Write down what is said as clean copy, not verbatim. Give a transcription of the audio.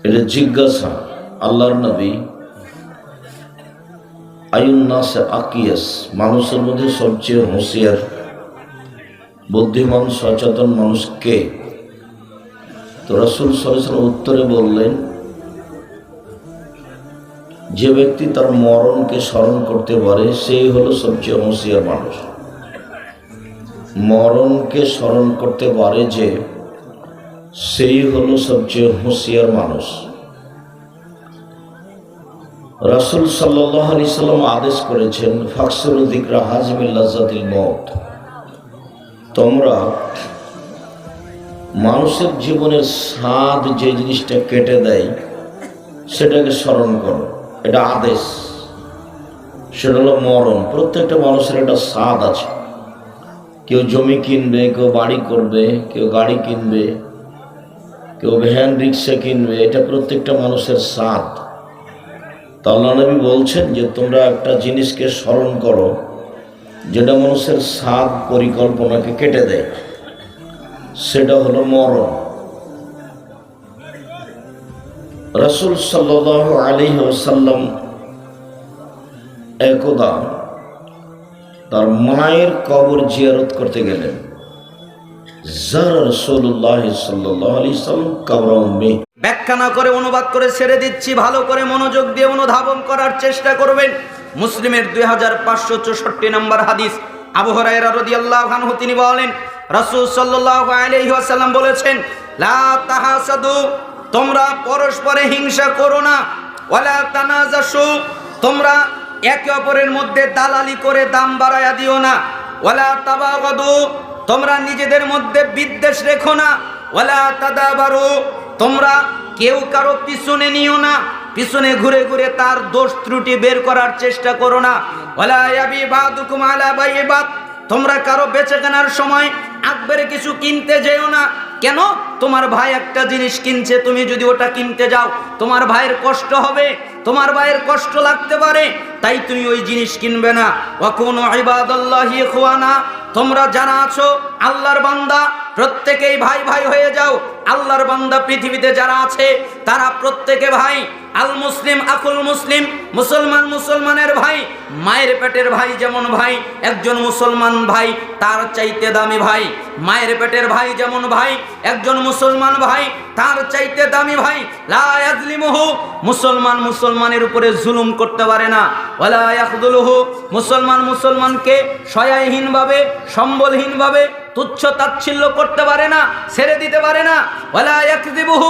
এটা জিজ্ঞাসা আল্লাহর নবী আয়ুন্নাসে আকিয়াস, মানুষের মধ্যে সবচেয়ে হুঁশিয়ার বুদ্ধিমান সচেতন মানুষ কে? তো রাসূল সাল্লাল্লাহু আলাইহি ওয়াসাল্লাম উত্তরে বললেন, যে ব্যক্তি তার মরণকে স্মরণ করতে পারে সেই হলো সবচেয়ে হুঁশিয়ার মানুষ। মরণকে স্মরণ করতে পারে যে, সেই হলো সবচেয়ে হুঁশিয়ার মানুষ। রাসূল সাল্লাল্লাহু আলাইহি সাল্লাম আদেশ করেছেন, ফাকসুরু যিকরা হাজিমিল লাযাতিল মউত, তোমরা মানুষের জীবনের স্বাদ যে জিনিসটা কেটে দেয় সেটাকে স্মরণ করো। এটা আদেশ, সেটা হলো মরণ। প্রত্যেকটা মানুষের একটা স্বাদ আছে। কেউ জমি কিনবে, কেউ বাড়ি করবে, কেউ গাড়ি কিনবে, কেউ ভ্যান রিক্সা কিনবে, এটা প্রত্যেকটা মানুষের স্বাদ। তা আল্লাহর নবী বলছেন যে তোমরা একটা জিনিসকে স্মরণ করো যেটা মানুষের স্বাদ পরিকল্পনাকে কেটে দেয়, সেটা হলো মরণ। রাসূল সাল্লাল্লাহু আলাইহি ওয়াসাল্লাম একদা তার মায়ের কবর জিয়ারত করতে গেলেন। যারা রাসূলুল্লাহ সাল্লাল্লাহু আলাইহি ওয়াসাল্লাম কবর উম্মি, ব্যাখ্যা না করে অনুবাদ করে ছেড়ে দিচ্ছি, ভালো করে মনোযোগ দিয়ে অনুধাবন করার চেষ্টা করবেন। মুসলিমের 2564 নম্বর হাদিস, আবু হুরায়রা রাদিয়াল্লাহু আনহু তিনি বলেন, রাসূল সাল্লাল্লাহু আলাইহি ওয়াসাল্লাম বলেছেন, লা তাহাসাদু, তোমরা পরস্পরে হিংসা করো না, ওয়ালা তানাজাসু, তোমরা একে অপরের মধ্যে দালালি করে দাম বাড়ায়া দিও না, ওয়ালা তাবাগাদু, তোমরা নিজেদের মধ্যে বিদ্বেষ রেখো না, ওয়ালা তাদাবারু, তোমরা কেউ কারো পিছনে নিও না, পিছনে ঘুরে ঘুরে তার দোষ ত্রুটি বের করার চেষ্টা করো না, ওয়ালা ইয়াবি বাদুকুম আলা বাইবাদ, তোমরা কারো বেচে কেনার সময় আকবারে কিছু কিনতে যেও না। কেন? তোমার ভাই একটা জিনিস কিনছে, তুমি যদি ওটা কিনতে যাও তোমার ভাইয়ের কষ্ট হবে, তোমার ভাইয়ের কষ্ট লাগতে পারে, তাই তুমি ওই জিনিস কিনবে না। ওয়া কুনু ইবাদাল্লাহি ইখওয়ানা, তোমরা যারা আছো আল্লাহর বান্দা প্রত্যেকেই ভাই ভাই হয়ে যাও। আল্লাহর বান্দা পৃথিবীতে যারা আছে তারা প্রত্যেকে ভাই। আল মুসলিম আকুল মুসলিম, মুসলমান মুসলমানের ভাই। মায়ের পেটের ভাই যেমন ভাই, একজন মুসলমান ভাই তার চাইতে দামি ভাই। মায়ের পেটের ভাই যেমন ভাই, একজন মুসলমান ভাই তার চাইতে দামি ভাই। লা ইয়াজলিমুহু, মুসলমান মুসলমানের উপরে জুলুম করতে পারে না। ওয়ালা ইয়াখযুলুহু, মুসলমান মুসলমানকে সহায়হীনভাবে সম্বলহীনভাবে তুচ্ছ তাচ্ছিল্য করতে পারে না, ছেড়ে দিতে পারে না। ওয়ালা ইয়াকযিবুহু,